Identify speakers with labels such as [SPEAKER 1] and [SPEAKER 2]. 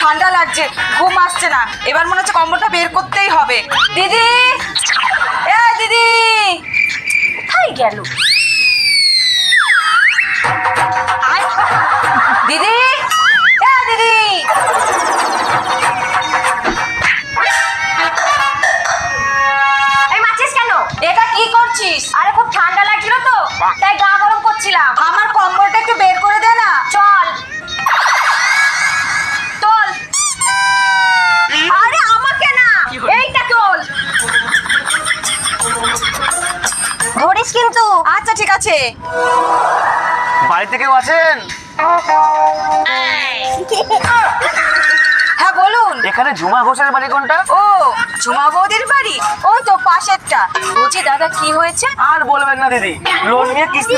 [SPEAKER 1] ঠান্ডা লাগছে, ঘুম আসছে না, এবার মনে হচ্ছে কম্বলটা বের করতেই হবে। দিদি, এ দিদি, কোথায় গেল? দিদি, এ দিদি,
[SPEAKER 2] এই মাছিস কেন?
[SPEAKER 1] এটা কি করছিস?
[SPEAKER 2] আরে খুব ঠান্ডা লাগছিল তো, তাই গা গরম করছিলাম।
[SPEAKER 1] আমার কম্বলটা একটু বের করে দে না।
[SPEAKER 2] চল তোল। আরে আমাকে না, এইটা তোল। ধরিস কিন্তু।
[SPEAKER 1] আচ্ছা ঠিক আছে।
[SPEAKER 3] বাড়িতে কেউ আছেন?
[SPEAKER 1] হ্যাঁ বলুন।
[SPEAKER 3] এখানে ঝুমা ঘোষের বাড়ি কোনটা?
[SPEAKER 1] ও, ঝুমা বৌদির বাড়ি ওই তো পাশেরটা। বলছি দাদা কি হয়েছে?
[SPEAKER 3] আর বলবেন না দিদি, লোন নিয়ে কিস্তি